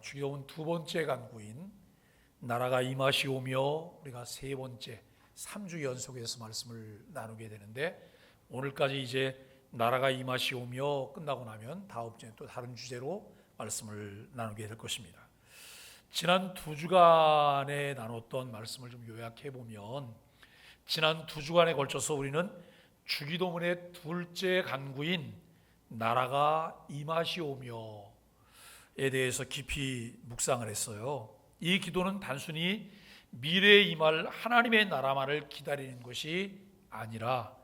주기도문 두 번째 간구인 나라가 임하시오며 우리가 세 번째 3주 연속해서 말씀을 나누게 되는데, 오늘까지 이제 나라가 임하시오며 끝나고 나면 다음 주에 또 다른 주제로 말씀을 나누게 될 것입니다. 지난 두 주간에 나눴던 말씀을 좀 요약해 보면, 지난 두 주간에 걸쳐서 우리는 주기도문의 둘째 간구인 나라가 임하시오며에 대해서 깊이 묵상을 했어요. 이 기도는 단순히 미래에 임할 하나님의 나라만을 기다리는 것이 아니라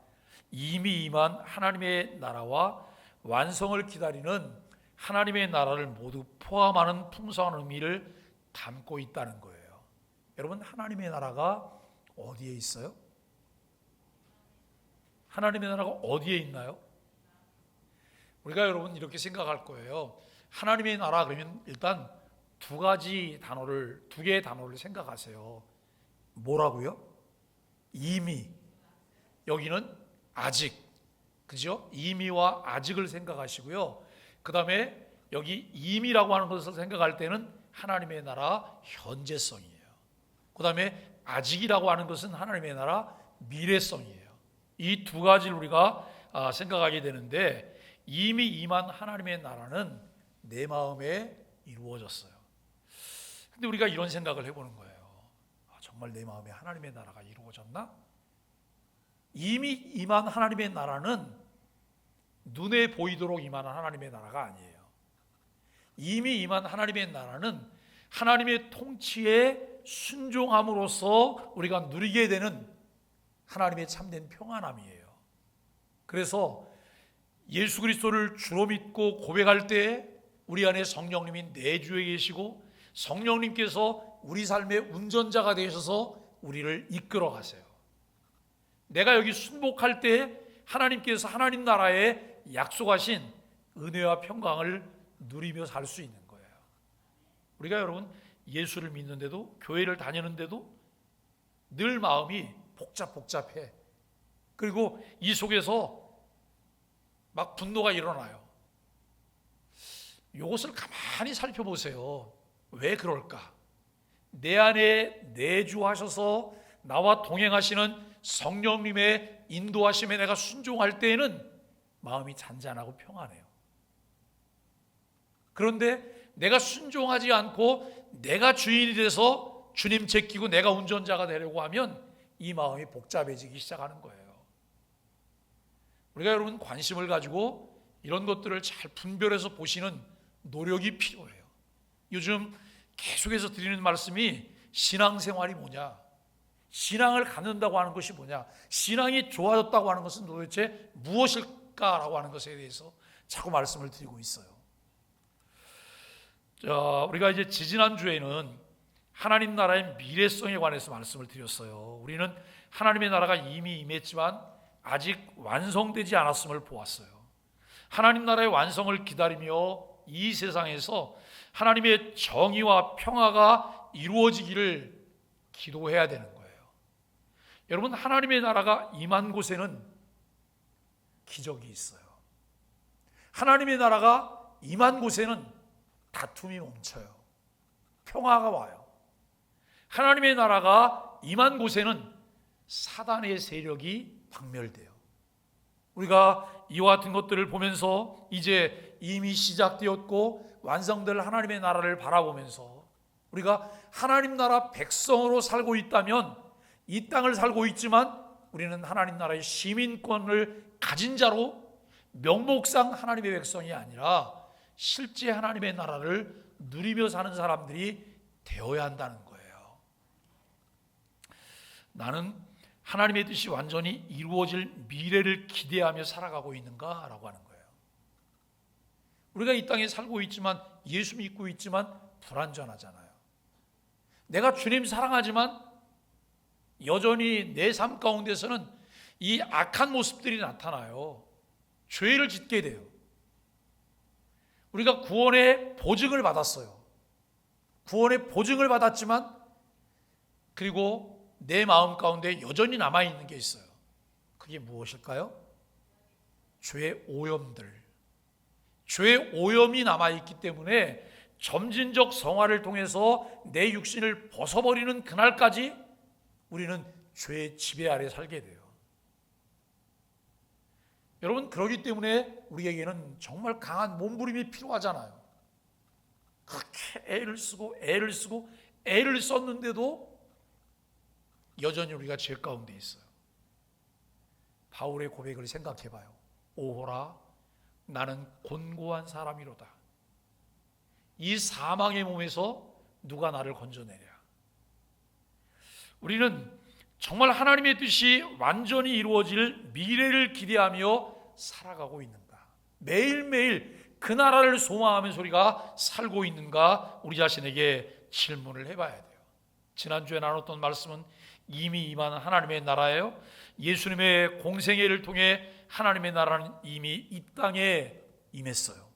이미 임한 하나님의 나라와 완성을 기다리는 하나님의 나라를 모두 포함하는 풍성한 의미를 담고 있다는 거예요. 여러분, 하나님의 나라가 어디에 있어요? 하나님의 나라가 어디에 있나요? 우리가 여러분 이렇게 생각할 거예요. 하나님의 나라 그러면 일단 두 개의 단어를 생각하세요. 뭐라고요? 이미. 여기는 아직. 그죠? 이미와 아직을 생각하시고요. 그 다음에 여기 이미라고 하는 것을 생각할 때는 하나님의 나라 현재성이에요. 그 다음에 아직이라고 하는 것은 하나님의 나라 미래성이에요. 이 두 가지를 우리가 생각하게 되는데, 이미 임한 하나님의 나라는 내 마음에 이루어졌어요. 근데 우리가 이런 생각을 해보는 거예요. 정말 내 마음에 하나님의 나라가 이루어졌나? 이미 임한 하나님의 나라는 눈에 보이도록 임한 하나님의 나라가 아니에요. 이미 임한 하나님의 나라는 하나님의 통치에 순종함으로써 우리가 누리게 되는 하나님의 참된 평안함이에요. 그래서 예수 그리스도를 주로 믿고 고백할 때 우리 안에 성령님이 내주에 계시고, 성령님께서 우리 삶의 운전자가 되셔서 우리를 이끌어 가세요. 내가 여기 순복할 때 하나님께서 하나님 나라에 약속하신 은혜와 평강을 누리며 살 수 있는 거예요. 우리가 여러분 예수를 믿는데도, 교회를 다니는데도 늘 마음이 복잡해. 그리고 이 속에서 막 분노가 일어나요. 이것을 가만히 살펴보세요. 왜 그럴까? 내 안에 내주하셔서 나와 동행하시는 성령님의 인도하심에 내가 순종할 때에는 마음이 잔잔하고 평안해요. 그런데 내가 순종하지 않고 내가 주인이 돼서 주님 제끼고 내가 운전자가 되려고 하면 이 마음이 복잡해지기 시작하는 거예요. 우리가 여러분 관심을 가지고 이런 것들을 잘 분별해서 보시는 노력이 필요해요. 요즘 계속해서 드리는 말씀이 신앙생활이 뭐냐, 신앙을 갖는다고 하는 것이 뭐냐, 신앙이 좋아졌다고 하는 것은 도대체 무엇일까라고 하는 것에 대해서 자꾸 말씀을 드리고 있어요. 우리가 이제 지지난주에는 하나님 나라의 미래성에 관해서 말씀을 드렸어요. 우리는 하나님의 나라가 이미 임했지만 아직 완성되지 않았음을 보았어요. 하나님 나라의 완성을 기다리며 이 세상에서 하나님의 정의와 평화가 이루어지기를 기도해야 되는 거예요. 여러분, 하나님의 나라가 임한 곳에는 기적이 있어요. 하나님의 나라가 임한 곳에는 다툼이 멈춰요. 평화가 와요. 하나님의 나라가 임한 곳에는 사단의 세력이 박멸돼요. 우리가 이와 같은 것들을 보면서 이제 이미 시작되었고 완성될 하나님의 나라를 바라보면서 우리가 하나님 나라 백성으로 살고 있다면, 이 땅을 살고 있지만 우리는 하나님 나라의 시민권을 가진 자로 명목상 하나님의 백성이 아니라 실제 하나님의 나라를 누리며 사는 사람들이 되어야 한다는 거예요. 나는 하나님의 뜻이 완전히 이루어질 미래를 기대하며 살아가고 있는가라고 하는 거예요. 우리가 이 땅에 살고 있지만, 예수 믿고 있지만 불완전하잖아요. 내가 주님 사랑하지만 여전히 내 삶 가운데서는 이 악한 모습들이 나타나요. 죄를 짓게 돼요. 우리가 구원의 보증을 받았어요. 구원의 보증을 받았지만, 그리고 내 마음 가운데 여전히 남아있는 게 있어요. 그게 무엇일까요? 죄의 오염들. 죄의 오염이 남아있기 때문에 점진적 성화를 통해서 내 육신을 벗어버리는 그날까지 우리는 죄의 지배 아래 살게 돼요. 여러분, 그러기 때문에 우리에게는 정말 강한 몸부림이 필요하잖아요. 그렇게 애를 쓰고 애를 썼는데도 여전히 우리가 죄 가운데 있어요. 바울의 고백을 생각해 봐요. 오호라, 나는 곤고한 사람이로다. 이 사망의 몸에서 누가 나를 건져내랴. 우리는 정말 하나님의 뜻이 완전히 이루어질 미래를 기대하며 살아가고 있는가? 매일매일 그 나라를 소망하면서 우리가 살고 있는가? 우리 자신에게 질문을 해봐야 돼요. 지난주에 나눴던 말씀은 이미 임한 하나님의 나라예요. 예수님의 공생애를 통해 하나님의 나라는 이미 이 땅에 임했어요.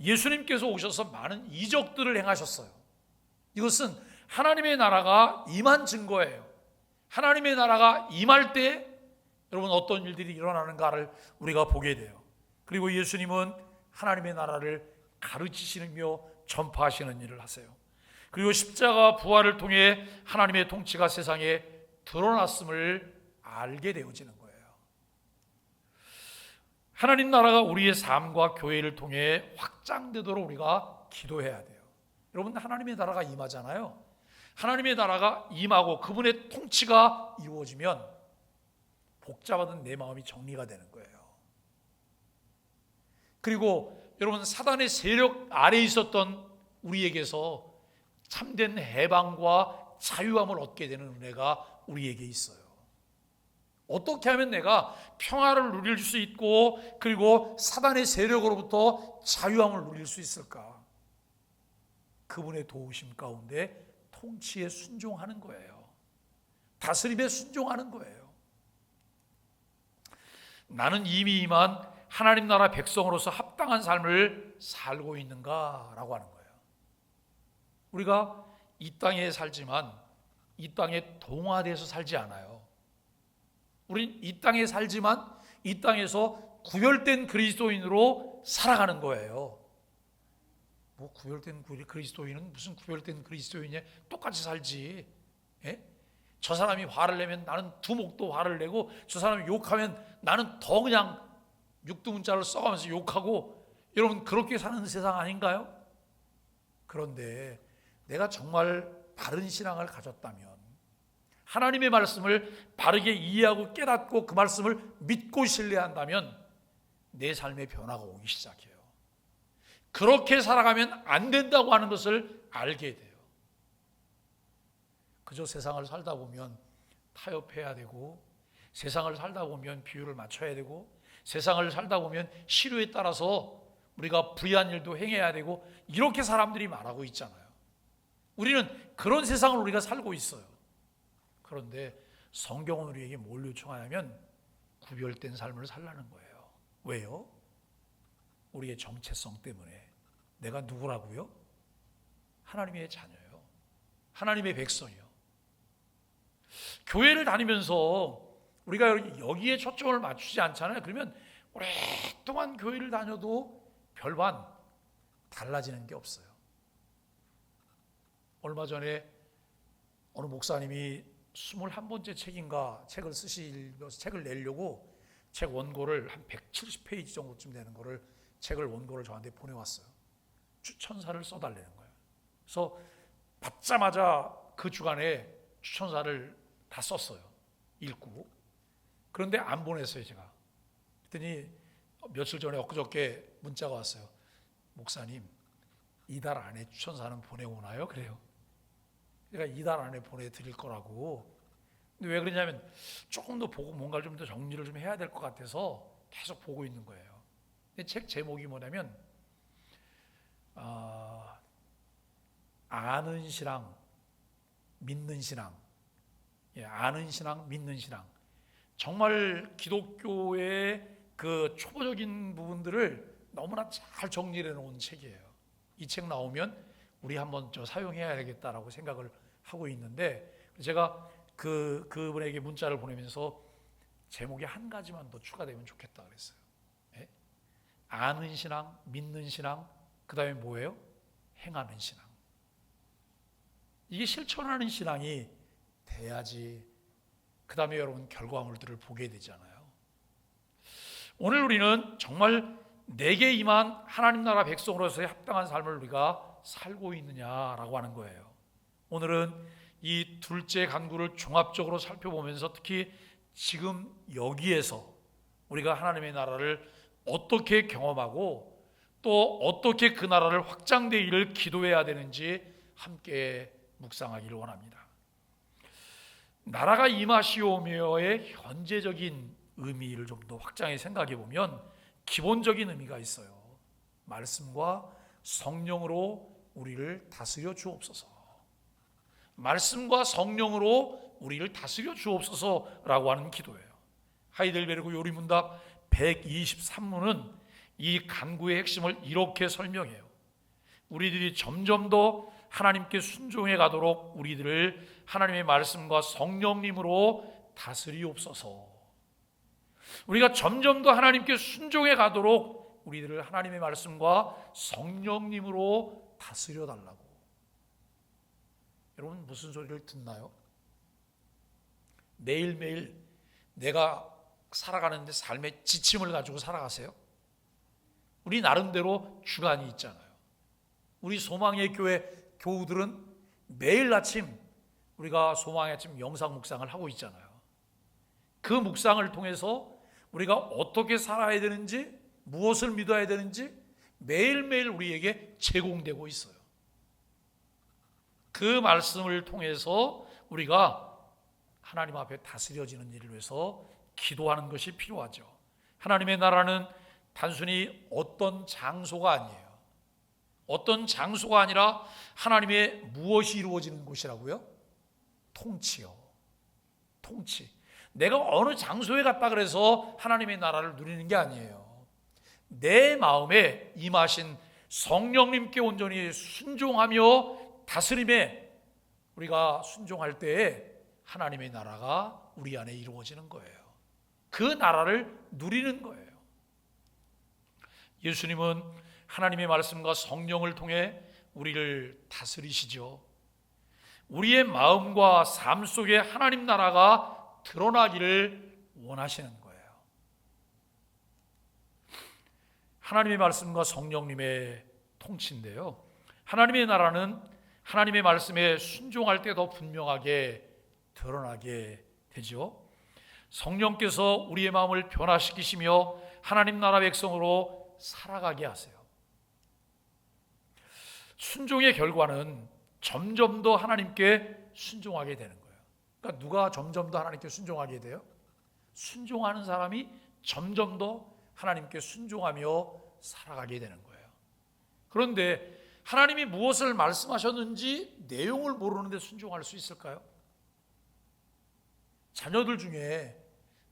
예수님께서 오셔서 많은 이적들을 행하셨어요. 이것은 하나님의 나라가 임한 증거예요. 하나님의 나라가 임할 때 여러분 어떤 일들이 일어나는가를 우리가 보게 돼요. 그리고 예수님은 하나님의 나라를 가르치시며 전파하시는 일을 하세요. 그리고 십자가 부활을 통해 하나님의 통치가 세상에 드러났음을 알게 되어지는 거예요. 하나님 나라가 우리의 삶과 교회를 통해 확장되도록 우리가 기도해야 돼요. 여러분, 하나님의 나라가 임하잖아요. 하나님의 나라가 임하고 그분의 통치가 이루어지면 복잡하던 내 마음이 정리가 되는 거예요. 그리고 여러분, 사단의 세력 아래에 있었던 우리에게서 참된 해방과 자유함을 얻게 되는 은혜가 우리에게 있어요. 어떻게 하면 내가 평화를 누릴 수 있고 그리고 사단의 세력으로부터 자유함을 누릴 수 있을까? 그분의 도우심 가운데 통치에 순종하는 거예요. 다스림에 순종하는 거예요. 나는 이미 임한 하나님 나라 백성으로서 합당한 삶을 살고 있는가라고 하는 거예요. 우리가 이 땅에 살지만 이 땅에 동화돼서 살지 않아요. 우린 이 땅에 살지만 이 땅에서 구별된 그리스도인으로 살아가는 거예요. 뭐 구별된 그리스도인은 무슨 구별된 그리스도인이냐? 똑같이 살지. 예? 저 사람이 화를 내면 나는 두목도 화를 내고 저 사람이 욕하면 나는 더 그냥 육두문자를 써가면서 욕하고, 여러분 그렇게 사는 세상 아닌가요? 그런데 내가 정말 바른 신앙을 가졌다면, 하나님의 말씀을 바르게 이해하고 깨닫고 그 말씀을 믿고 신뢰한다면 내 삶의 변화가 오기 시작해요. 그렇게 살아가면 안 된다고 하는 것을 알게 돼요. 그저 세상을 살다 보면 타협해야 되고, 세상을 살다 보면 비율을 맞춰야 되고, 세상을 살다 보면 실효에 따라서 우리가 불의한 일도 행해야 되고, 이렇게 사람들이 말하고 있잖아요. 우리는 그런 세상을 우리가 살고 있어요. 그런데 성경은 우리에게 뭘 요청하냐면 구별된 삶을 살라는 거예요. 왜요? 우리의 정체성 때문에. 내가 누구라고요? 하나님의 자녀예요. 하나님의 백성이요. 교회를 다니면서 우리가 여기에 초점을 맞추지 않잖아요. 그러면 오랫동안 교회를 다녀도 별반 달라지는 게 없어요. 얼마 전에 어느 목사님이 21번째 책인가 책을 쓰시면서 책을 내려고 책 원고를 한 170페이지 정도쯤 되는 거를 책을 원고를 저한테 보내왔어요. 추천사를 써달라는 거예요. 그래서 받자마자 그 주간에 추천사를 다 썼어요. 읽고. 그런데 안 보냈어요, 제가. 그랬더니 며칠 전에 엊그저께 문자가 왔어요. 목사님, 이달 안에 추천사는 보내오나요? 그래요. 제가 이달 안에 보내드릴 거라고. 근데 왜 그러냐면 조금 더 보고 뭔가를 좀 더 정리를 좀 해야 될 것 같아서 계속 보고 있는 거예요. 근데 책 제목이 뭐냐면 아는 신앙, 믿는 신앙. 예, 아는 신앙, 믿는 신앙. 정말 기독교의 그 초보적인 부분들을 너무나 잘 정리해 놓은 책이에요. 이 책 나오면 우리 한번 사용해야 되겠다라고 생각을 하고 있는데, 제가 그분에게 문자를 보내면서 제목이 한 가지만 더 추가되면 좋겠다 그랬어요. 예? 아는 신앙, 믿는 신앙, 그 다음에 뭐예요? 행하는 신앙. 이게 실천하는 신앙이 돼야지 그 다음에 여러분 결과물들을 보게 되잖아요. 오늘 우리는 정말 내게 임한 하나님 나라 백성으로서의 합당한 삶을 우리가 살고 있느냐라고 하는 거예요. 오늘은 이 둘째 간구를 종합적으로 살펴보면서 특히 지금 여기에서 우리가 하나님의 나라를 어떻게 경험하고 또 어떻게 그 나라를 확장되기를 기도해야 되는지 함께 묵상하기를 원합니다. 나라가 임하시오며의 현재적인 의미를 좀 더 확장해 생각해 보면 기본적인 의미가 있어요. 말씀과 성령으로 우리를 다스려 주옵소서. 말씀과 성령으로 우리를 다스려 주옵소서라고 하는 기도예요. 하이델베르크 요리문답 123문은 이 간구의 핵심을 이렇게 설명해요. 우리들이 점점 더 하나님께 순종해 가도록 우리들을 하나님의 말씀과 성령님으로 다스리옵소서. 우리가 점점 더 하나님께 순종해 가도록 우리들을 하나님의 말씀과 성령님으로 다스려 달라고. 여러분 무슨 소리를 듣나요? 매일매일 내가 살아가는데 삶의 지침을 가지고 살아가세요? 우리 나름대로 주관이 있잖아요. 우리 소망의 교회 교우들은 매일 아침 우리가 소망의 아침 영상 묵상을 하고 있잖아요. 그 묵상을 통해서 우리가 어떻게 살아야 되는지, 무엇을 믿어야 되는지 매일매일 우리에게 제공되고 있어요. 그 말씀을 통해서 우리가 하나님 앞에 다스려지는 일을 위해서 기도하는 것이 필요하죠. 하나님의 나라는 단순히 어떤 장소가 아니에요. 어떤 장소가 아니라 하나님의 무엇이 이루어지는 곳이라고요? 통치요. 통치. 내가 어느 장소에 갔다 그래서 하나님의 나라를 누리는 게 아니에요. 내 마음에 임하신 성령님께 온전히 순종하며 다스림에 우리가 순종할 때에 하나님의 나라가 우리 안에 이루어지는 거예요. 그 나라를 누리는 거예요. 예수님은 하나님의 말씀과 성령을 통해 우리를 다스리시죠. 우리의 마음과 삶 속에 하나님 나라가 드러나기를 원하시는 거예요. 하나님의 말씀과 성령님의 통치인데요, 하나님의 나라는 하나님의 말씀에 순종할 때 더 분명하게 드러나게 되죠. 성령께서 우리의 마음을 변화시키시며 하나님 나라 백성으로 살아가게 하세요. 순종의 결과는 점점 더 하나님께 순종하게 되는 거예요. 그러니까 누가 점점 더 하나님께 순종하게 돼요? 순종하는 사람이 점점 더 하나님께 순종하며 살아가게 되는 거예요. 그런데 하나님이 무엇을 말씀하셨는지 내용을 모르는데 순종할 수 있을까요? 자녀들 중에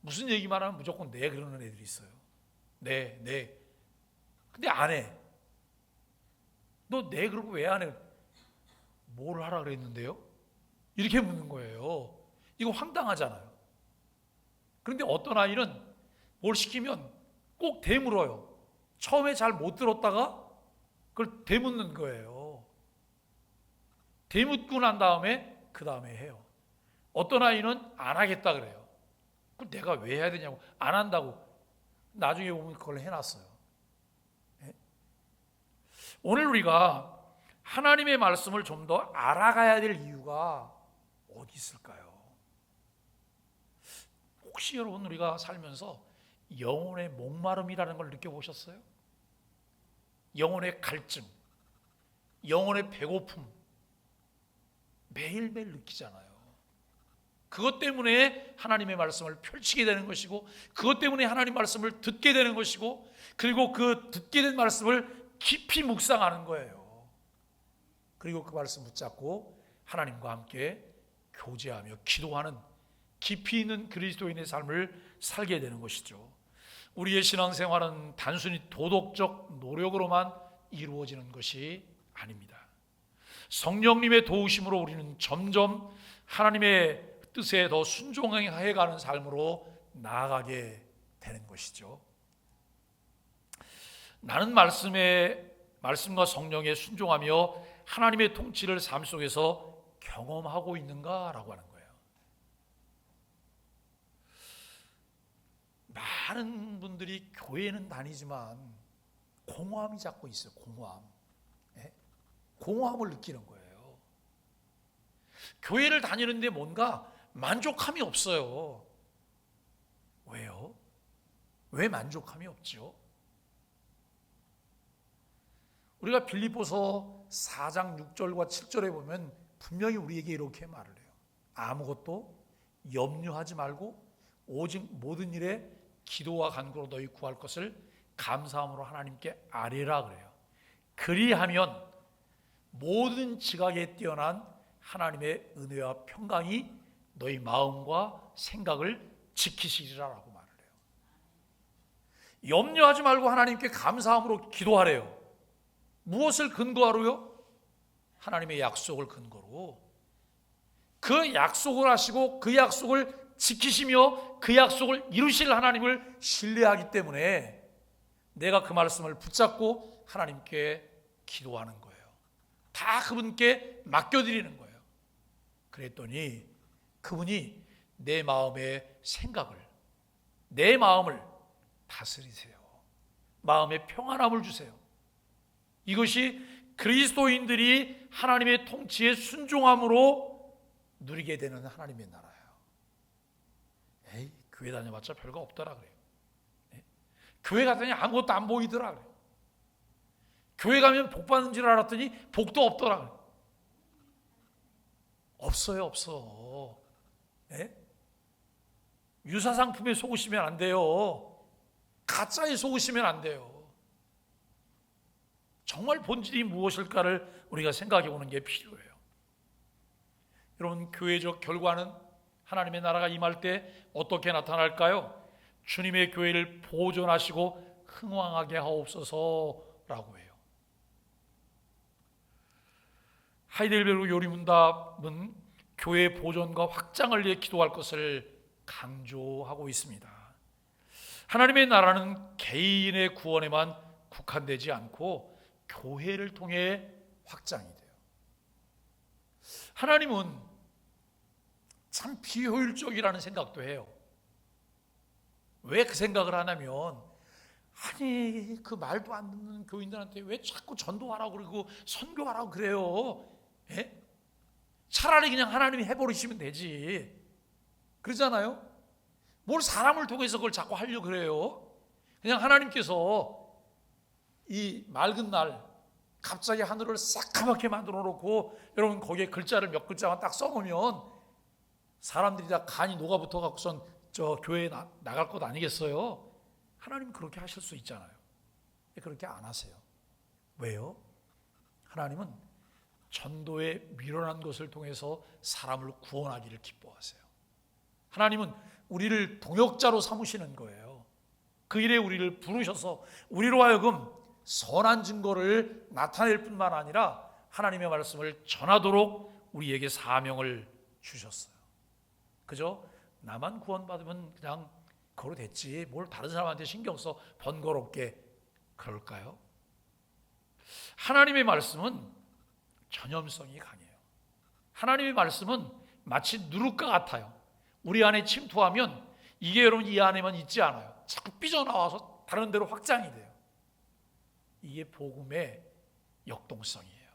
무슨 얘기만 하면 무조건 네 그러는 애들이 있어요. 네. 근데 안 해. 너 네 그러고 왜 안 해? 뭘 하라 그랬는데요? 이렇게 묻는 거예요. 이거 황당하잖아요. 그런데 어떤 아이는 뭘 시키면 꼭 되물어요. 처음에 잘 못 들었다가 그걸 되묻는 거예요. 되묻고 난 다음에 그 다음에 해요. 어떤 아이는 안 하겠다 그래요. 그걸 내가 왜 해야 되냐고, 안 한다고. 나중에 보면 그걸 해놨어요. 네? 오늘 우리가 하나님의 말씀을 좀 더 알아가야 될 이유가 어디 있을까요? 혹시 여러분 우리가 살면서 영혼의 목마름이라는 걸 느껴보셨어요? 영혼의 갈증, 영혼의 배고픔 매일매일 느끼잖아요. 그것 때문에 하나님의 말씀을 펼치게 되는 것이고, 그것 때문에 하나님 말씀을 듣게 되는 것이고, 그리고 그 듣게 된 말씀을 깊이 묵상하는 거예요. 그리고 그 말씀 붙잡고 하나님과 함께 교제하며 기도하는 깊이 있는 그리스도인의 삶을 살게 되는 것이죠. 우리의 신앙생활은 단순히 도덕적 노력으로만 이루어지는 것이 아닙니다. 성령님의 도우심으로 우리는 점점 하나님의 뜻에 더 순종해가는 삶으로 나아가게 되는 것이죠. 나는 말씀에 말씀과 성령에 순종하며 하나님의 통치를 삶 속에서 경험하고 있는가라고 하는 거예요. 많은 분들이 교회는 다니지만 공허함이 자꾸 있어요. 공허함. 공허함을 느끼는 거예요. 교회를 다니는데 뭔가 만족함이 없어요. 왜요? 왜 만족함이 없죠? 우리가 빌립보서 4장 6절과 7절에 보면 분명히 우리에게 이렇게 말을 해요. 아무것도 염려하지 말고 오직 모든 일에 기도와 간구로 너희 구할 것을 감사함으로 하나님께 아뢰라 그래요. 그리하면 모든 지각에 뛰어난 하나님의 은혜와 평강이 너희 마음과 생각을 지키시리라라고 말을 해요. 염려하지 말고 하나님께 감사함으로 기도하래요. 무엇을 근거하로요? 하나님의 약속을 근거로. 그 약속을 하시고 그 약속을 지키시며 그 약속을 이루실 하나님을 신뢰하기 때문에 내가 그 말씀을 붙잡고 하나님께 기도하는 거예요. 다 그분께 맡겨드리는 거예요. 그랬더니 그분이 내 마음의 생각을, 내 마음을 다스리세요. 마음의 평안함을 주세요. 이것이 그리스도인들이 하나님의 통치에 순종함으로 누리게 되는 하나님의 나라예요. 에이, 교회 다녀봤자 별거 없더라 그래요. 교회 갔더니 아무것도 안 보이더라 그래요. 교회 가면 복 받는 줄 알았더니 복도 없더라 그래요. 없어요, 없어. 유사상품에 속으시면 안 돼요. 가짜에 속으시면 안 돼요. 정말 본질이 무엇일까를 우리가 생각해 보는 게 필요해요. 여러분, 교회적 결과는 하나님의 나라가 임할 때 어떻게 나타날까요? 주님의 교회를 보존하시고 흥왕하게 하옵소서라고 해요. 하이델베르그 요리문답은 교회 보존과 확장을 위해 기도할 것을 강조하고 있습니다. 하나님의 나라는 개인의 구원에만 국한되지 않고 교회를 통해 확장이 돼요. 하나님은 참 비효율적이라는 생각도 해요. 왜 그 생각을 하냐면, 아니 그 말도 안 듣는 교인들한테 왜 자꾸 전도하라고 그러고 선교하라고 그래요? 차라리 그냥 하나님이 해버리시면 되지. 그러잖아요. 뭘 사람을 통해서 그걸 자꾸 하려고 그래요? 그냥 하나님께서 이 맑은 날 갑자기 하늘을 새까맣게 만들어 놓고 여러분 거기에 글자를 몇 글자만 딱 써놓으면 사람들이 다 간이 녹아붙어 갖고선 저 교회에 나갈 것 아니겠어요? 하나님 그렇게 하실 수 있잖아요. 그렇게 안 하세요. 왜요? 하나님은 전도에 미련한 것을 통해서 사람을 구원하기를 기뻐하세요. 하나님은 우리를 동역자로 삼으시는 거예요. 그 일에 우리를 부르셔서 우리로 하여금 선한 증거를 나타낼 뿐만 아니라 하나님의 말씀을 전하도록 우리에게 사명을 주셨어요. 그죠? 나만 구원받으면 그냥 그로 됐지 뭘 다른 사람한테 신경 써 번거롭게 그럴까요? 하나님의 말씀은 전염성이 강해요. 하나님의 말씀은 마치 누룩과 같아요. 우리 안에 침투하면 이게 여러분 이 안에만 있지 않아요. 자꾸 삐져나와서 다른 데로 확장이 돼요. 이게 복음의 역동성이에요.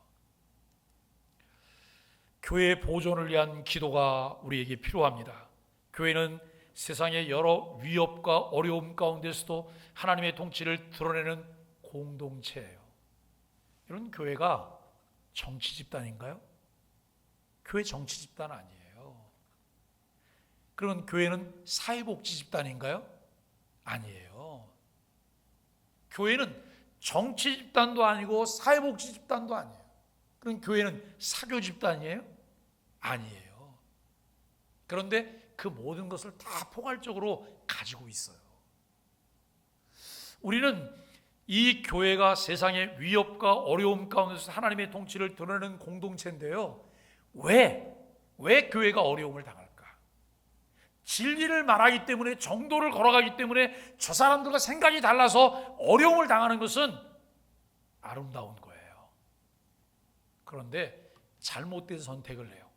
교회의 보존을 위한 기도가 우리에게 필요합니다. 교회는 세상의 여러 위협과 어려움 가운데서도 하나님의 통치를 드러내는 공동체예요. 이런 교회가 정치 집단인가요? 교회 정치 집단 아니에요. 그런 교회는 사회복지 집단인가요? 아니에요. 교회는 정치 집단도 아니고 사회복지 집단도 아니에요. 그럼 교회는 사교 집단이에요? 아니에요. 그런데 그 모든 것을 다 포괄적으로 가지고 있어요. 우리는 이 교회가 세상의 위협과 어려움 가운데서 하나님의 통치를 드러내는 공동체인데요. 왜 교회가 어려움을 당할까? 진리를 말하기 때문에, 정도를 걸어가기 때문에 저 사람들과 생각이 달라서 어려움을 당하는 것은 아름다운 거예요. 그런데 잘못된 선택을 해요.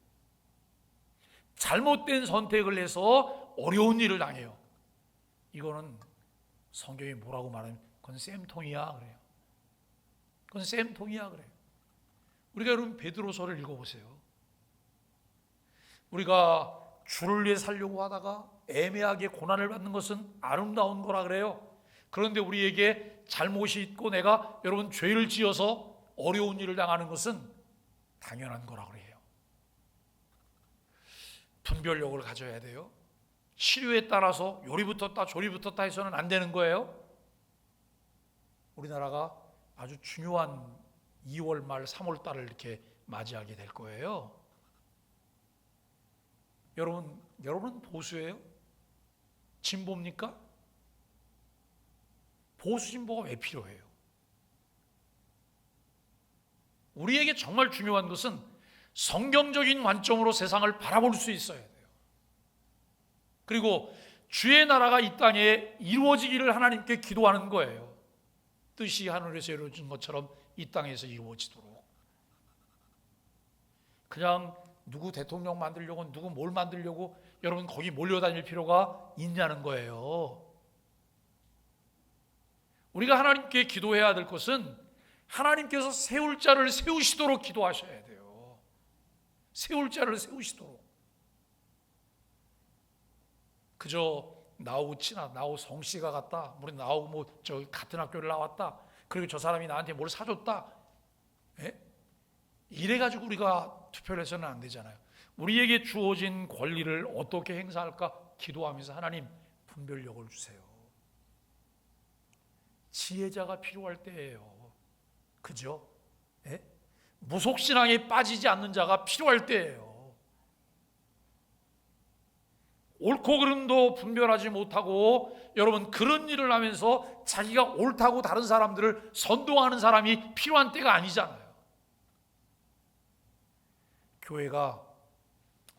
잘못된 선택을 해서 어려운 일을 당해요. 이거는 성경이 뭐라고 말하면 그건 쌤통이야 그래요. 그건 쌤통이야 그래요. 우리가 여러분 베드로서를 읽어보세요. 우리가 주를 위해 살려고 하다가 애매하게 고난을 받는 것은 아름다운 거라 그래요. 그런데 우리에게 잘못이 있고 내가 여러분 죄를 지어서 어려운 일을 당하는 것은 당연한 거라 그래요. 분별력을 가져야 돼요. 치료에 따라서 요리 붙었다 조리 붙었다 해서는 안 되는 거예요. 우리나라가 아주 중요한 2월 말 3월 달을 이렇게 맞이하게 될 거예요. 여러분은 보수예요? 진보입니까? 보수 진보가 왜 필요해요? 우리에게 정말 중요한 것은 성경적인 관점으로 세상을 바라볼 수 있어야 돼요. 그리고 주의 나라가 이 땅에 이루어지기를 하나님께 기도하는 거예요. 뜻이 하늘에서 이루어진 것처럼 이 땅에서 이루어지도록. 그냥 누구 대통령 만들려고 누구 뭘 만들려고 여러분 거기 몰려다닐 필요가 있냐는 거예요. 우리가 하나님께 기도해야 될 것은 하나님께서 세울 자를 세우시도록 기도하셔야 돼요. 세울 자를 세우시도록. 그저 나하고 친한 나하고 성씨가 같다. 우리 나하고 뭐 저 같은 학교를 나왔다. 그리고 저 사람이 나한테 뭘 사줬다. 예? 이래 가지고 우리가 투표를 해서는 안 되잖아요. 우리에게 주어진 권리를 어떻게 행사할까 기도하면서 하나님 분별력을 주세요. 지혜자가 필요할 때예요. 그죠? 예? 무속신앙에 빠지지 않는 자가 필요할 때예요. 옳고 그름도 분별하지 못하고 여러분 그런 일을 하면서 자기가 옳다고 다른 사람들을 선동하는 사람이 필요한 때가 아니잖아요. 교회가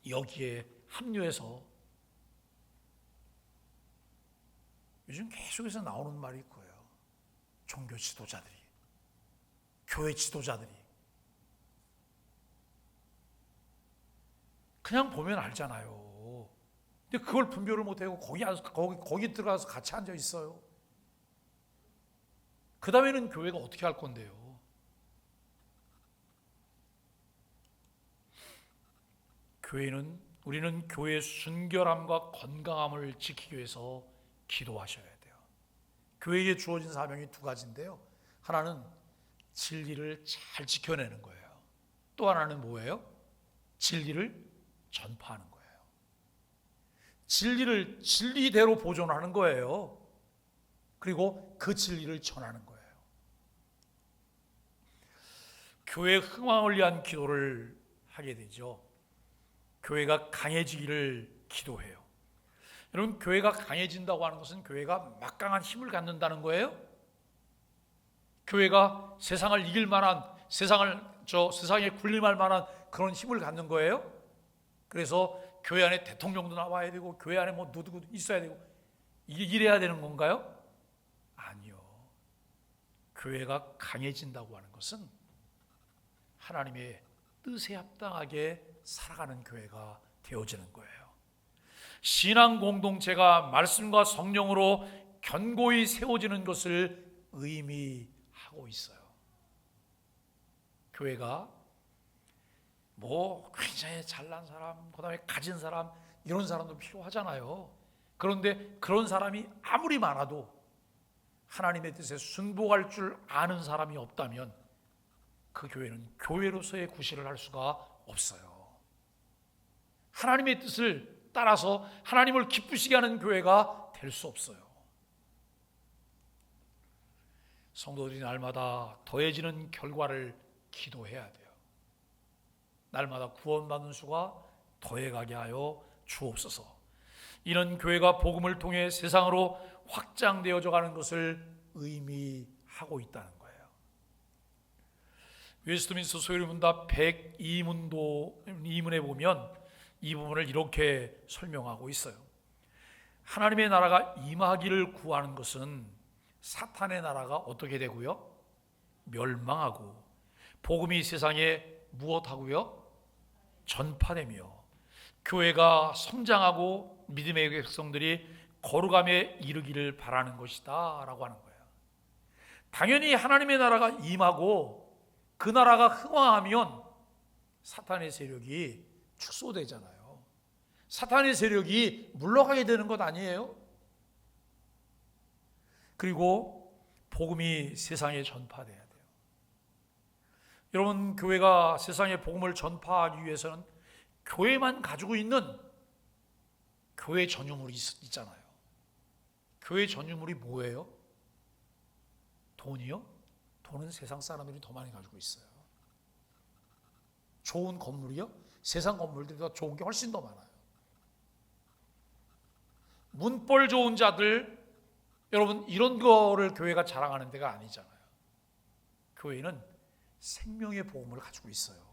여기에 합류해서 요즘 계속해서 나오는 말이 있고요. 종교 지도자들이, 교회 지도자들이 그냥 보면 알잖아요. 근데 그걸 분별을 못하고 거기 들어가서 같이 앉아 있어요. 그 다음에는 교회가 어떻게 할 건데요? 우리는 교회의 순결함과 건강함을 지키기 위해서 기도하셔야 돼요. 교회에 주어진 사명이 두 가지인데요. 하나는 진리를 잘 지켜내는 거예요. 또 하나는 뭐예요? 진리를 전파하는 거예요. 진리를 진리대로 보존하는 거예요. 그리고 그 진리를 전하는 거예요. 교회 흥왕을 위한 기도를 하게 되죠. 교회가 강해지기를 기도해요. 여러분, 교회가 강해진다고 하는 것은 교회가 막강한 힘을 갖는다는 거예요. 교회가 세상을 이길 만한, 세상에 군림할 만한 그런 힘을 갖는 거예요. 그래서 교회 안에 대통령도 나와야 되고 교회 안에 뭐 누구 있어야 되고 이래야 되는 건가요? 아니요. 교회가 강해진다고 하는 것은 하나님의 뜻에 합당하게 살아가는 교회가 되어지는 거예요. 신앙 공동체가 말씀과 성령으로 견고히 세워지는 것을 의미하고 있어요. 교회가 뭐 굉장히 잘난 사람, 그 다음에 가진 사람, 이런 사람도 필요하잖아요. 그런데 그런 사람이 아무리 많아도 하나님의 뜻에 순복할 줄 아는 사람이 없다면 그 교회는 교회로서의 구실을 할 수가 없어요. 하나님의 뜻을 따라서 하나님을 기쁘시게 하는 교회가 될 수 없어요. 성도들이 날마다 더해지는 결과를 기도해야 돼요. 날마다 구원받는 수가 더해가게 하여 주옵소서. 이는 교회가 복음을 통해 세상으로 확장되어져 가는 것을 의미하고 있다는 거예요. 웨스트민스터 소요리문답 102문에 보면 이 부분을 이렇게 설명하고 있어요. 하나님의 나라가 임하기를 구하는 것은 사탄의 나라가 어떻게 되고요? 멸망하고 복음이 세상에 무엇하고요? 전파되며 교회가 성장하고 믿음의 백성들이 거룩함에 이르기를 바라는 것이다 라고 하는 거예요. 당연히 하나님의 나라가 임하고 그 나라가 흥왕하면 사탄의 세력이 축소되잖아요. 사탄의 세력이 물러가게 되는 것 아니에요? 그리고 복음이 세상에 전파돼야 돼요. 여러분, 교회가 세상에 복음을 전파하기 위해서는 교회만 가지고 있는 교회 전유물이 있잖아요. 교회 전유물이 뭐예요? 돈이요? 돈은 세상 사람들이 더 많이 가지고 있어요. 좋은 건물이요? 세상 건물들보다 좋은 게 훨씬 더 많아요. 문벌 좋은 자들, 여러분, 이런 거를 교회가 자랑하는 데가 아니잖아요. 교회는 생명의 복음을 가지고 있어요.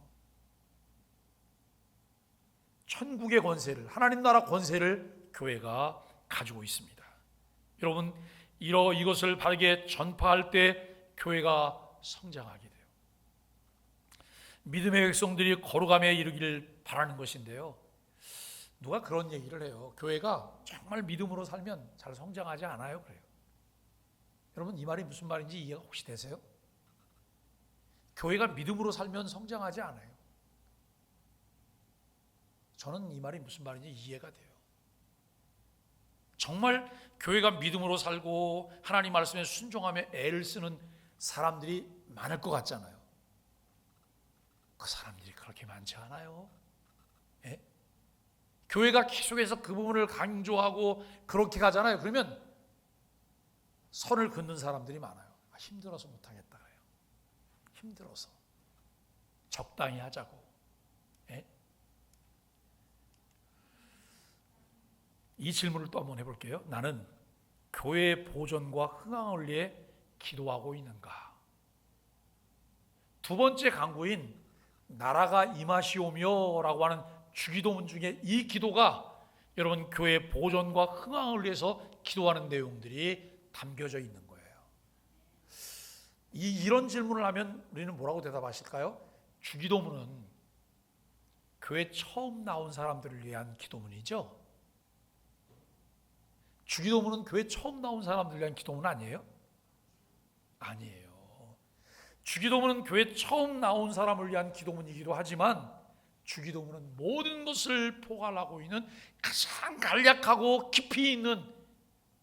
천국의 권세를, 하나님 나라 권세를 교회가 가지고 있습니다. 여러분, 이것을 바르게 전파할 때 교회가 성장하게 돼요. 믿음의 백성들이 거룩함에 이르기를 바라는 것인데요, 누가 그런 얘기를 해요. 교회가 정말 믿음으로 살면 잘 성장하지 않아요, 그래요. 여러분, 이 말이 무슨 말인지 이해가 혹시 되세요? 교회가 믿음으로 살면 성장하지 않아요. 저는 이 말이 무슨 말인지 이해가 돼요. 정말 교회가 믿음으로 살고 하나님 말씀에 순종하며 애를 쓰는 사람들이 많을 것 같잖아요. 그 사람들이 그렇게 많지 않아요. 예? 교회가 계속해서 그 부분을 강조하고 그렇게 가잖아요. 그러면 선을 긋는 사람들이 많아요. 힘들어서 못하겠다 그래요. 힘들어서 적당히 하자고. 예? 이 질문을 또 한번 해볼게요. 나는 교회의 보존과 흥황을 위해 기도하고 있는가? 두 번째 강구인 나라가 임하시오며 라고 하는 주기도문 중에 이 기도가 여러분 교회의 보존과 흥황을 위해서 기도하는 내용들이 담겨져 있는 거예요. 이런 질문을 하면 우리는 뭐라고 대답하실까요? 주기도문은 교회 처음 나온 사람들을 위한 기도문이죠. 주기도문은 교회 처음 나온 사람들을 위한 기도문 아니에요? 아니에요. 주기도문은 교회 처음 나온 사람을 위한 기도문이기도 하지만 주기도문은 모든 것을 포괄하고 있는 가장 간략하고 깊이 있는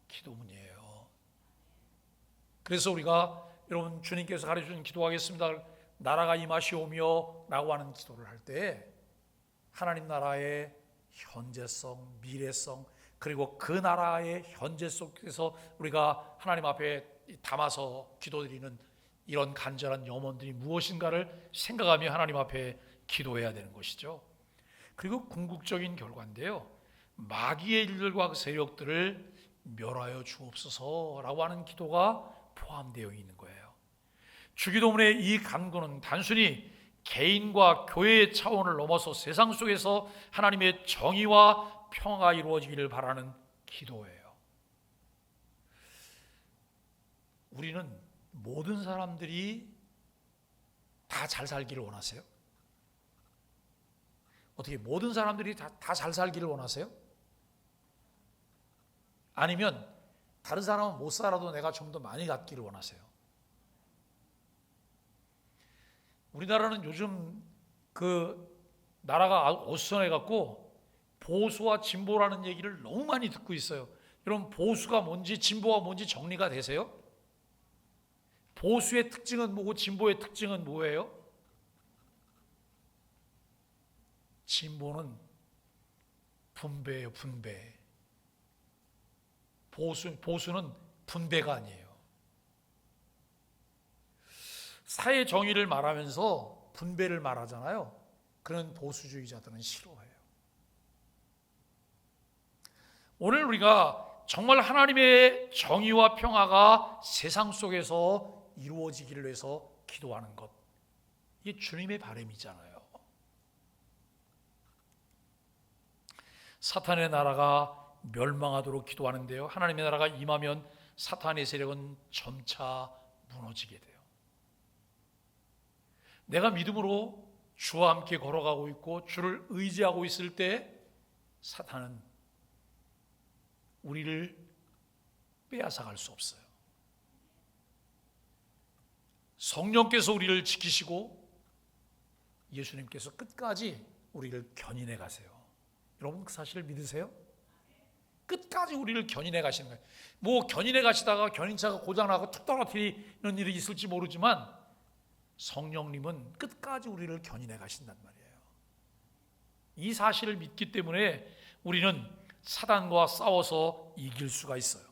기도문이에요. 그래서 우리가 여러분 주님께서 가르쳐준 기도하겠습니다. 나라가 임하시오며 라고 하는 기도를 할 때 하나님 나라의 현재성, 미래성, 그리고 그 나라의 현재 속에서 우리가 하나님 앞에 담아서 기도드리는 이런 간절한 염원들이 무엇인가를 생각하며 하나님 앞에 기도해야 되는 것이죠. 그리고 궁극적인 결과인데요, 마귀의 일들과 세력들을 멸하여 주옵소서라고 하는 기도가 포함되어 있는 거예요. 주기도문의 이 간구는 단순히 개인과 교회의 차원을 넘어서 세상 속에서 하나님의 정의와 평화가 이루어지기를 바라는 기도예요. 우리는 모든 사람들이 다 잘 살기를 원하세요? 어떻게 모든 사람들이 다 잘 살기를 원하세요? 아니면 다른 사람은 못 살아도 내가 좀 더 많이 갖기를 원하세요? 우리나라는 요즘 그 나라가 어수선해 갖고 보수와 진보라는 얘기를 너무 많이 듣고 있어요. 여러분, 보수가 뭔지 진보가 뭔지 정리가 되세요? 보수의 특징은 뭐고 진보의 특징은 뭐예요? 진보는 분배예요, 분배. 보수는 분배가 아니에요. 사회 정의를 말하면서 분배를 말하잖아요. 그런 보수주의자들은 싫어해요. 오늘 우리가 정말 하나님의 정의와 평화가 세상 속에서 이루어지기를 위해서 기도하는 것, 이게 주님의 바람이잖아요. 사탄의 나라가 멸망하도록 기도하는데요, 하나님의 나라가 임하면 사탄의 세력은 점차 무너지게 돼요. 내가 믿음으로 주와 함께 걸어가고 있고 주를 의지하고 있을 때 사탄은 우리를 빼앗아갈 수 없어요. 성령께서 우리를 지키시고 예수님께서 끝까지 우리를 견인해 가세요. 여러분 그 사실을 믿으세요? 끝까지 우리를 견인해 가시는 거예요. 뭐 견인해 가시다가 견인차가 고장나고 툭 떨어뜨리는 일이 있을지 모르지만 성령님은 끝까지 우리를 견인해 가신단 말이에요. 이 사실을 믿기 때문에 우리는 사단과 싸워서 이길 수가 있어요.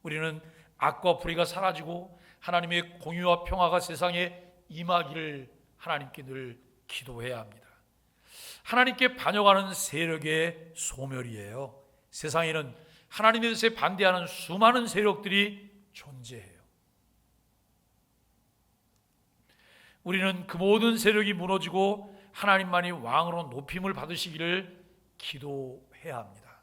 우리는 악과 불의가 사라지고 하나님의 공의와 평화가 세상에 임하기를 하나님께 늘 기도해야 합니다. 하나님께 반역하는 세력의 소멸이에요. 세상에는 하나님의 뜻에 반대하는 수많은 세력들이 존재해요. 우리는 그 모든 세력이 무너지고 하나님만이 왕으로 높임을 받으시기를 기도해야 합니다.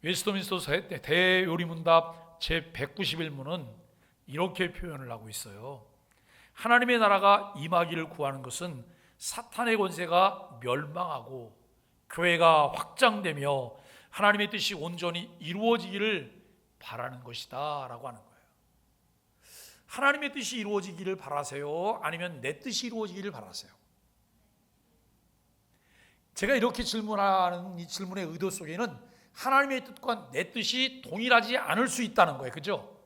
웨스트민스터 대요리문답 제191문은 이렇게 표현을 하고 있어요. 하나님의 나라가 임하기를 구하는 것은 사탄의 권세가 멸망하고 교회가 확장되며 하나님의 뜻이 온전히 이루어지기를 바라는 것이다 라고 하는 거예요. 하나님의 뜻이 이루어지기를 바라세요? 아니면 내 뜻이 이루어지기를 바라세요? 제가 이렇게 질문하는 이 질문의 의도 속에는 하나님의 뜻과 내 뜻이 동일하지 않을 수 있다는 거예요. 그죠?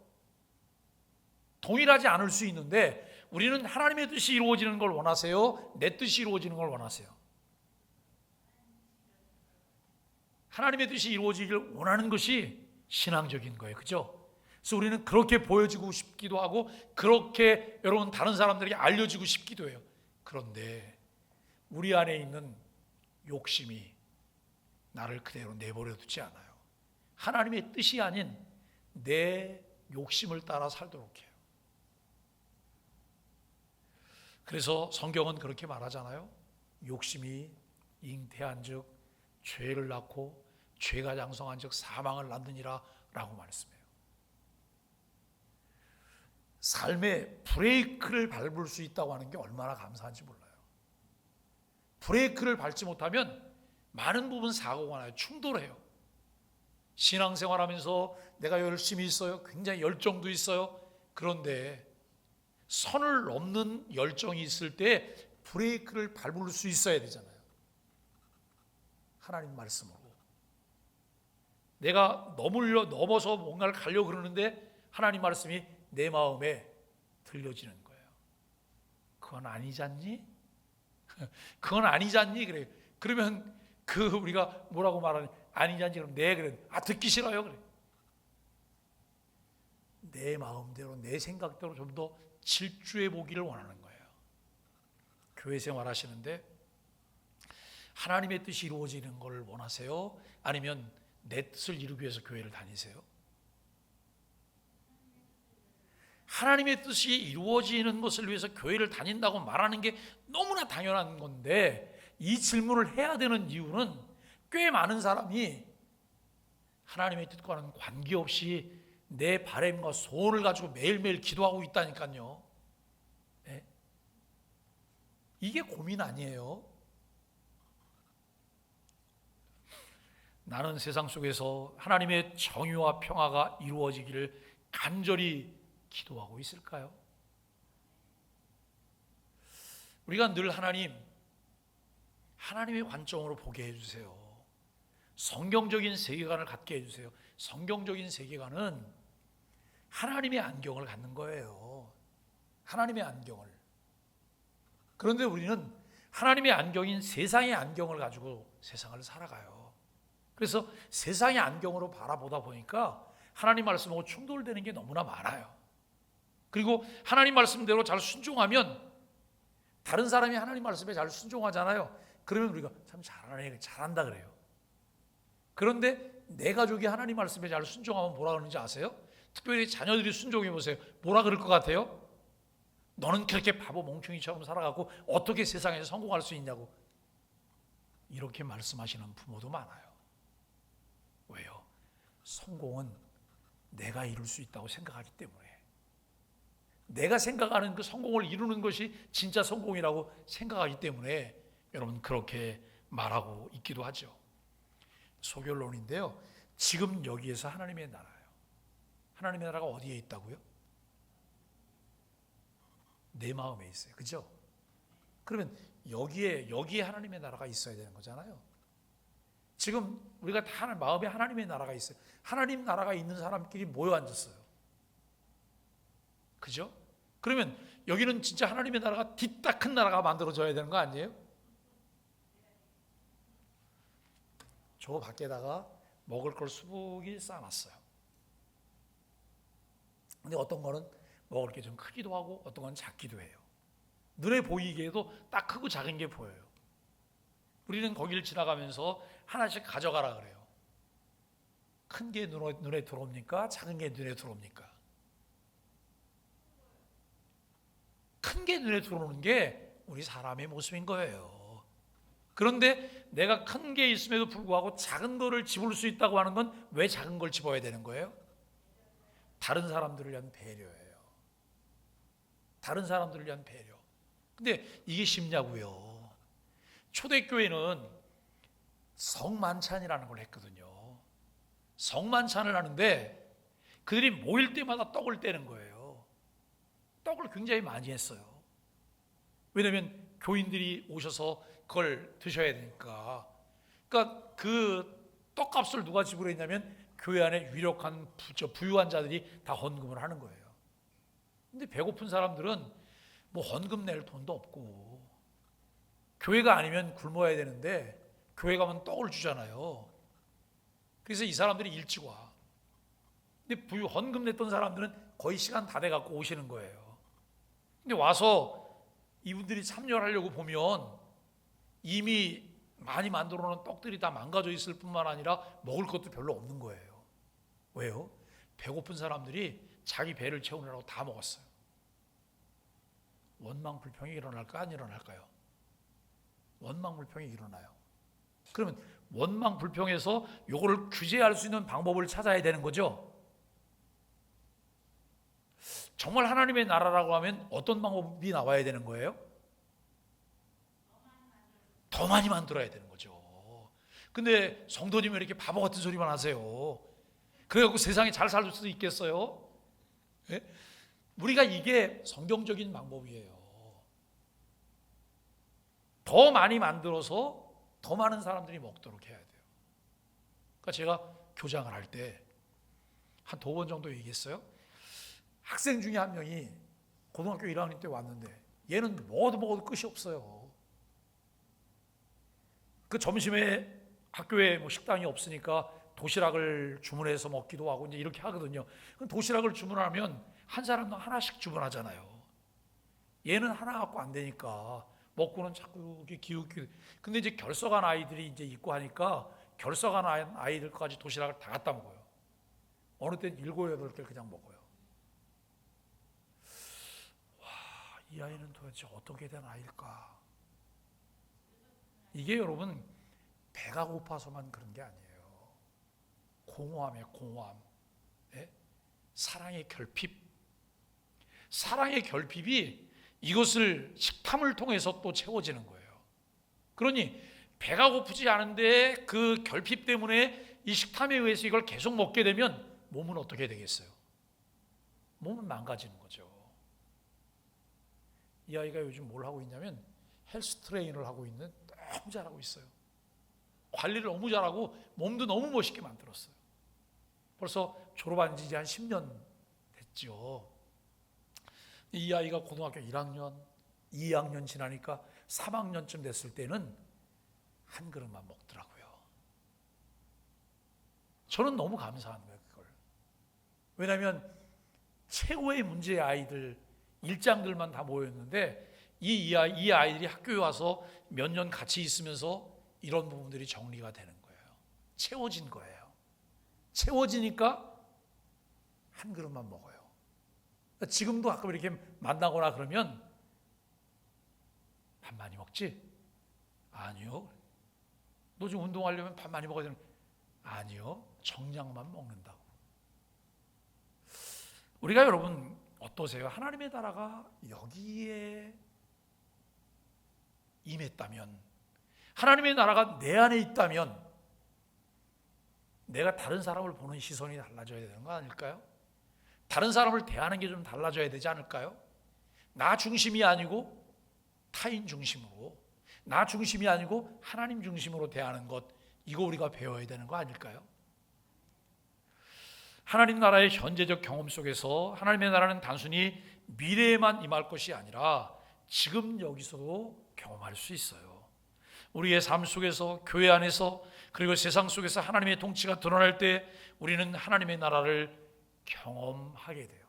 동일하지 않을 수 있는데 우리는 하나님의 뜻이 이루어지는 걸 원하세요? 내 뜻이 이루어지는 걸 원하세요? 하나님의 뜻이 이루어지기를 원하는 것이 신앙적인 거예요. 그죠? 그래서 우리는 그렇게 보여지고 싶기도 하고 그렇게 여러분 다른 사람들에게 알려지고 싶기도 해요. 그런데 우리 안에 있는 욕심이 나를 그대로 내버려 두지 않아요. 하나님의 뜻이 아닌 내 욕심을 따라 살도록 해요. 그래서 성경은 그렇게 말하잖아요. 욕심이 잉태한즉 죄를 낳고 죄가 장성한즉 사망을 낳느니라 라고 말했습니다. 삶에 브레이크를 밟을 수 있다고 하는 게 얼마나 감사한지 몰라요. 브레이크를 밟지 못하면 많은 부분 사고가 나요. 충돌해요. 신앙생활하면서 내가 열심히 있어요. 굉장히 열정도 있어요. 그런데 선을 넘는 열정이 있을 때 브레이크를 밟을 수 있어야 되잖아요. 하나님 말씀으로. 내가 넘어서 뭔가를 가려고 그러는데 하나님 말씀이 내 마음에 들려지는 거예요. 그건 아니잖니? 그건 아니잖니? 그래요. 그러면 우리가 뭐라고 말하니? 아니잖니? 그럼 네, 그래. 듣기 싫어요. 그래. 내 마음대로, 내 생각대로 좀 더 질주해 보기를 원하는 거예요. 교회 생활 하시는데 하나님의 뜻이 이루어지는 걸 원하세요? 아니면 내 뜻을 이루기 위해서 교회를 다니세요? 하나님의 뜻이 이루어지는 것을 위해서 교회를 다닌다고 말하는 게 너무나 당연한 건데 이 질문을 해야 되는 이유는 꽤 많은 사람이 하나님의 뜻과는 관계없이 내 바람과 소원을 가지고 매일매일 기도하고 있다니까요. 네? 이게 고민 아니에요? 나는 세상 속에서 하나님의 정의와 평화가 이루어지기를 간절히 기도하고 있을까요? 우리가 늘 하나님의 관점으로 보게 해주세요. 성경적인 세계관을 갖게 해주세요. 성경적인 세계관은 하나님의 안경을 갖는 거예요. 하나님의 안경을. 그런데 우리는 하나님의 안경인 세상의 안경을 가지고 세상을 살아가요. 그래서 세상의 안경으로 바라보다 보니까 하나님 말씀하고 충돌되는 게 너무나 많아요. 그리고 하나님 말씀대로 잘 순종하면 다른 사람이 하나님 말씀에 잘 순종하잖아요. 그러면 우리가 참 잘하네, 잘한다 그래요. 그런데 내 가족이 하나님 말씀에 잘 순종하면 뭐라 그러는지 아세요? 특별히 자녀들이 순종해 보세요. 뭐라 그럴 것 같아요? 너는 그렇게 바보 멍충이처럼 살아가고 어떻게 세상에서 성공할 수 있냐고 이렇게 말씀하시는 부모도 많아요. 왜요? 성공은 내가 이룰 수 있다고 생각하기 때문에 내가 생각하는 그 성공을 이루는 것이 진짜 성공이라고 생각하기 때문에 여러분 그렇게 말하고 있기도 하죠. 소결론인데요. 지금 여기에서 하나님의 나라예요. 하나님의 나라가 어디에 있다고요? 내 마음에 있어요. 그죠? 그러면 여기에 하나님의 나라가 있어야 되는 거잖아요. 지금 우리가 다 마음에 하나님의 나라가 있어요. 하나님 나라가 있는 사람끼리 모여 앉았어요. 그죠? 그러면 여기는 진짜 하나님의 나라가 뒤딱 큰 나라가 만들어져야 되는 거 아니에요? 저 밖에다가 먹을 걸 수북이 쌓아놨어요. 근데 어떤 거는 먹을 게 좀 크기도 하고 어떤 건 작기도 해요. 눈에 보이기에도 딱 크고 작은 게 보여요. 우리는 거기를 지나가면서 하나씩 가져가라 그래요. 큰 게 눈에 들어옵니까? 작은 게 눈에 들어옵니까? 큰 게 눈에 들어오는 게 우리 사람의 모습인 거예요. 그런데 내가 큰 게 있음에도 불구하고 작은 거를 집을 수 있다고 하는 건 왜 작은 걸 집어야 되는 거예요? 다른 사람들을 위한 배려예요. 다른 사람들을 위한 배려. 근데 이게 쉽냐고요. 초대교회는 성만찬이라는 걸 했거든요. 성만찬을 하는데 그들이 모일 때마다 떡을 떼는 거예요. 떡을 굉장히 많이 했어요. 왜냐하면 교인들이 오셔서 그걸 드셔야 되니까. 그러니까 그 떡값을 누가 지불했냐면 교회 안에 유력한 부유한 자들이 다 헌금을 하는 거예요. 근데 배고픈 사람들은 뭐 헌금 낼 돈도 없고 교회가 아니면 굶어야 되는데 교회 가면 떡을 주잖아요. 그래서 이 사람들이 일찍 와. 근데 헌금 냈던 사람들은 거의 시간 다 돼갖고 오시는 거예요. 근데 와서 이분들이 참여를 하려고 보면 이미 많이 만들어 놓은 떡들이 다 망가져 있을 뿐만 아니라 먹을 것도 별로 없는 거예요. 왜요? 배고픈 사람들이 자기 배를 채우느라고 다 먹었어요. 원망불평이 일어날까 안 일어날까요? 원망불평이 일어나요. 그러면 원망불평에서 요거를 규제할 수 있는 방법을 찾아야 되는 거죠. 정말 하나님의 나라라고 하면 어떤 방법이 나와야 되는 거예요? 더 많이 만들어야 되는 거죠. 근데 성도님은 이렇게 바보 같은 소리만 하세요. 그래갖고 세상에 잘 살 수 있겠어요? 예? 우리가 이게 성경적인 방법이에요. 더 많이 만들어서 더 많은 사람들이 먹도록 해야 돼요. 그러니까 제가 교장을 할 때 한 2번 정도 얘기했어요. 학생 중에 한 명이 고등학교 1학년 때 왔는데 얘는 먹어도 끝이 없어요. 그 점심에 학교에 뭐 식당이 없으니까 도시락을 주문해서 먹기도 하고 이제 이렇게 하거든요. 그럼 도시락을 주문하면 한 사람도 하나씩 주문하잖아요. 얘는 하나 갖고 안 되니까 먹고는 자꾸 이렇게 기웃기웃. 근데 이제 결석한 아이들이 이제 있고 하니까 결석한 아이들까지 도시락을 다 갖다 먹어요. 어느 때는 7, 8개 그냥 먹어요. 와, 이 아이는 도대체 어떻게 된 아이일까? 이게 여러분 배가 고파서만 그런 게 아니에요. 공허함이에요. 공허함. 네? 사랑의 결핍. 사랑의 결핍이 이것을 식탐을 통해서 또 채워지는 거예요. 그러니 배가 고프지 않은데 그 결핍 때문에 이 식탐에 의해서 이걸 계속 먹게 되면 몸은 어떻게 되겠어요? 몸은 망가지는 거죠. 이 아이가 요즘 뭘 하고 있냐면 헬스 트레이너를 하고 있는, 너무 잘하고 있어요. 관리를 너무 잘하고 몸도 너무 멋있게 만들었어요. 벌써 졸업한 지 한 10년 됐죠. 이 아이가 고등학교 1학년, 2학년 지나니까 3학년쯤 됐을 때는 한 그릇만 먹더라고요. 저는 너무 감사한 거예요, 그걸. 왜냐하면 최고의 문제의 아이들, 일장들만 다 모였는데 이 아이들이 학교에 와서 몇 년 같이 있으면서 이런 부분들이 정리가 되는 거예요. 채워진 거예요. 채워지니까 한 그릇만 먹어요. 지금도 가끔 이렇게 만나거나 그러면 밥 많이 먹지? 아니요. 너 지금 운동하려면 밥 많이 먹어야 되는? 아니요. 정량만 먹는다고. 우리가 여러분 어떠세요? 하나님의 나라가 여기에 임했다면, 하나님의 나라가 내 안에 있다면 내가 다른 사람을 보는 시선이 달라져야 되는 거 아닐까요? 다른 사람을 대하는 게 좀 달라져야 되지 않을까요? 나 중심이 아니고 타인 중심으로, 나 중심이 아니고 하나님 중심으로 대하는 것, 이거 우리가 배워야 되는 거 아닐까요? 하나님 나라의 현재적 경험 속에서 하나님의 나라는 단순히 미래에만 임할 것이 아니라 지금 여기서도 경험할 수 있어요. 우리의 삶 속에서, 교회 안에서, 그리고 세상 속에서 하나님의 통치가 드러날 때 우리는 하나님의 나라를 경험하게 돼요.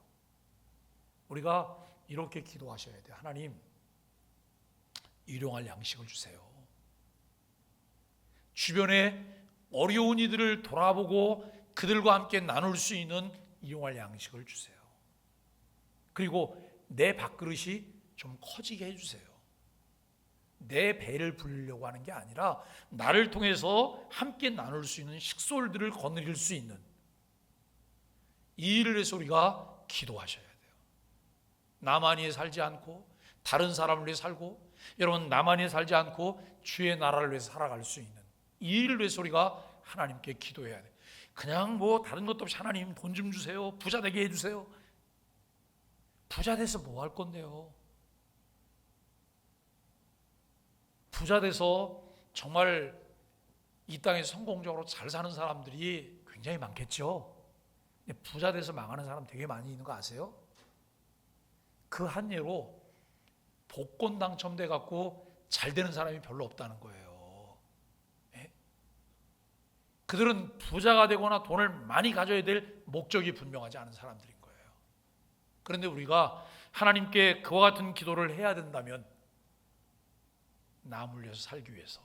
우리가 이렇게 기도하셔야 돼요. 하나님, 일용할 양식을 주세요. 주변에 어려운 이들을 돌아보고 그들과 함께 나눌 수 있는 일용할 양식을 주세요. 그리고 내 밥그릇이 좀 커지게 해주세요. 내 배를 불리려고 하는 게 아니라 나를 통해서 함께 나눌 수 있는 식솔들을 거느릴 수 있는 이 일을 위해서 우리가 기도하셔야 돼요. 나만 위해 살지 않고 다른 사람을 위해 살고, 여러분 나만 위해 살지 않고 주의 나라를 위해서 살아갈 수 있는 이 일을 위해서 우리가 하나님께 기도해야 돼요. 그냥 뭐 다른 것도 없이 하나님 돈 좀 주세요, 부자 되게 해주세요. 부자 돼서 뭐 할 건데요? 부자 돼서 정말 이 땅에서 성공적으로 잘 사는 사람들이 굉장히 많겠죠. 근데 부자 돼서 망하는 사람 되게 많이 있는 거 아세요? 그 한 예로 복권 당첨돼 갖고 잘 되는 사람이 별로 없다는 거예요. 예? 그들은 부자가 되거나 돈을 많이 가져야 될 목적이 분명하지 않은 사람들인 거예요. 그런데 우리가 하나님께 그와 같은 기도를 해야 된다면 남을 위해서 살기 위해서,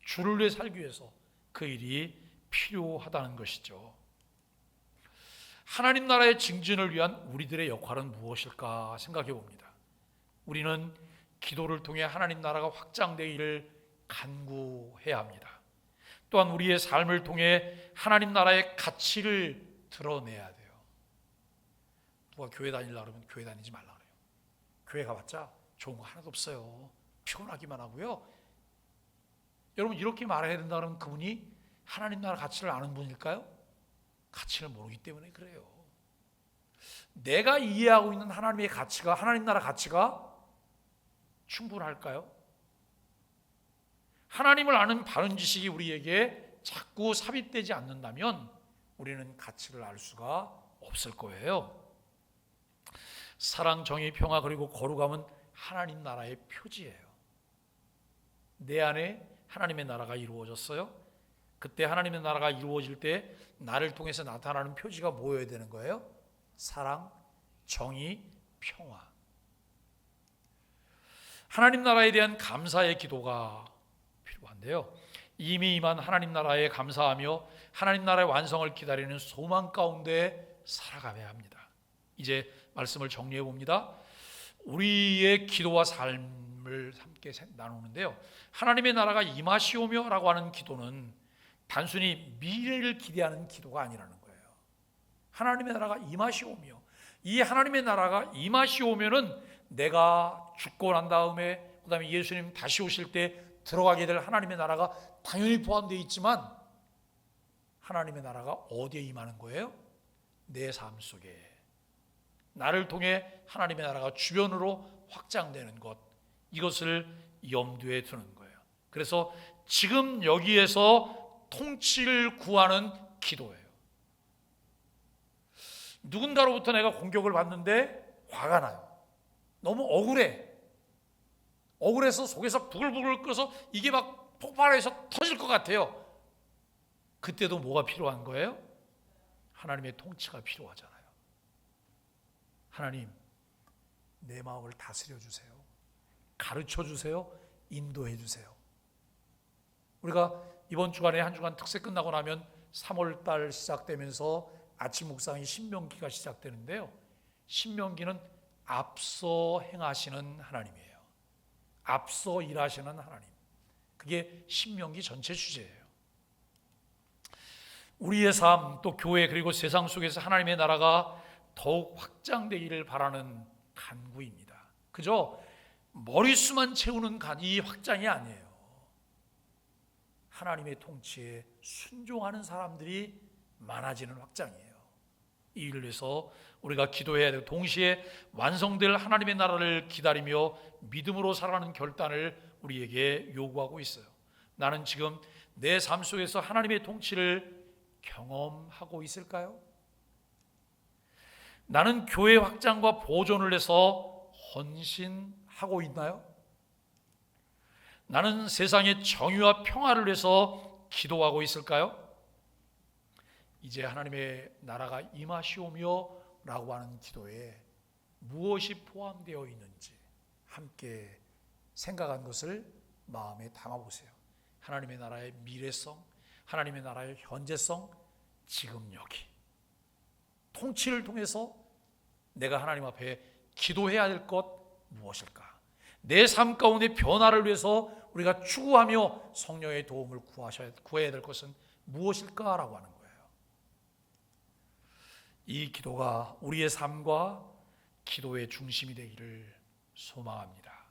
주를 위해 살기 위해서 그 일이 필요하다는 것이죠. 하나님 나라의 증진을 위한 우리들의 역할은 무엇일까 생각해 봅니다. 우리는 기도를 통해 하나님 나라가 확장되기를 간구해야 합니다. 또한 우리의 삶을 통해 하나님 나라의 가치를 드러내야 돼요. 누가 교회 다니려고 그러면 교회 다니지 말라 그래요. 교회 가봤자 좋은 거 하나도 없어요. 피곤하기만 하고요. 여러분 이렇게 말해야 된다 그러면 그분이 하나님 나라 가치를 아는 분일까요? 가치를 모르기 때문에 그래요. 내가 이해하고 있는 하나님의 가치가, 하나님 나라 가치가 충분할까요? 하나님을 아는 바른 지식이 우리에게 자꾸 삽입되지 않는다면 우리는 가치를 알 수가 없을 거예요. 사랑, 정의, 평화, 그리고 거룩함은 하나님 나라의 표지예요. 내 안에 하나님의 나라가 이루어졌어요. 그때 하나님의 나라가 이루어질 때 나를 통해서 나타나는 표지가 뭐여야 되는 거예요? 사랑, 정의, 평화. 하나님 나라에 대한 감사의 기도가 필요한데요. 이미 임한 하나님 나라에 감사하며 하나님 나라의 완성을 기다리는 소망 가운데 살아가야 합니다. 이제 말씀을 정리해 봅니다. 우리의 기도와 삶을 함께 나누는데요. 하나님의 나라가 임하시오며 라고 하는 기도는 단순히 미래를 기대하는 기도가 아니라는 거예요. 하나님의 나라가 임하시오며, 이 하나님의 나라가 임하시오면은 내가 죽고 난 다음에 그다음에 예수님 다시 오실 때 들어가게 될 하나님의 나라가 당연히 포함되어 있지만 하나님의 나라가 어디에 임하는 거예요? 내 삶 속에. 나를 통해 하나님의 나라가 주변으로 확장되는 것, 이것을 염두에 두는 거예요. 그래서 지금 여기에서 통치를 구하는 기도예요. 누군가로부터 내가 공격을 받는데 화가 나요. 너무 억울해. 억울해서 속에서 부글부글 끓어서 이게 막 폭발해서 터질 것 같아요. 그때도 뭐가 필요한 거예요? 하나님의 통치가 필요하잖아요. 하나님, 내 마음을 다스려 주세요. 가르쳐 주세요. 인도해 주세요. 우리가 이번 주간에 한 주간 특세 끝나고 나면 3월달 시작되면서 아침 묵상이 신명기가 시작되는데요. 신명기는 앞서 행하시는 하나님이에요. 앞서 일하시는 하나님. 그게 신명기 전체 주제예요. 우리의 삶, 또 교회, 그리고 세상 속에서 하나님의 나라가 더욱 확장되기를 바라는 간구입니다. 그저 머릿수만 채우는 이 확장이 아니에요. 하나님의 통치에 순종하는 사람들이 많아지는 확장이에요. 이 일을 위해서 우리가 기도해야 되고, 동시에 완성될 하나님의 나라를 기다리며 믿음으로 살아가는 결단을 우리에게 요구하고 있어요. 나는 지금 내 삶 속에서 하나님의 통치를 경험하고 있을까요? 나는 교회 확장과 보존을 해서 헌신하고 있나요? 나는 세상의 정의와 평화를 위해서 기도하고 있을까요? 이제 하나님의 나라가 임하시오며 라고 하는 기도에 무엇이 포함되어 있는지 함께 생각한 것을 마음에 담아보세요. 하나님의 나라의 미래성, 하나님의 나라의 현재성, 지금 여기 통치를 통해서 내가 하나님 앞에 기도해야 될 것 무엇일까? 내 삶 가운데 변화를 위해서 우리가 추구하며 성령의 도움을 구해야 될 것은 무엇일까라고 하는 거예요. 이 기도가 우리의 삶과 기도의 중심이 되기를 소망합니다.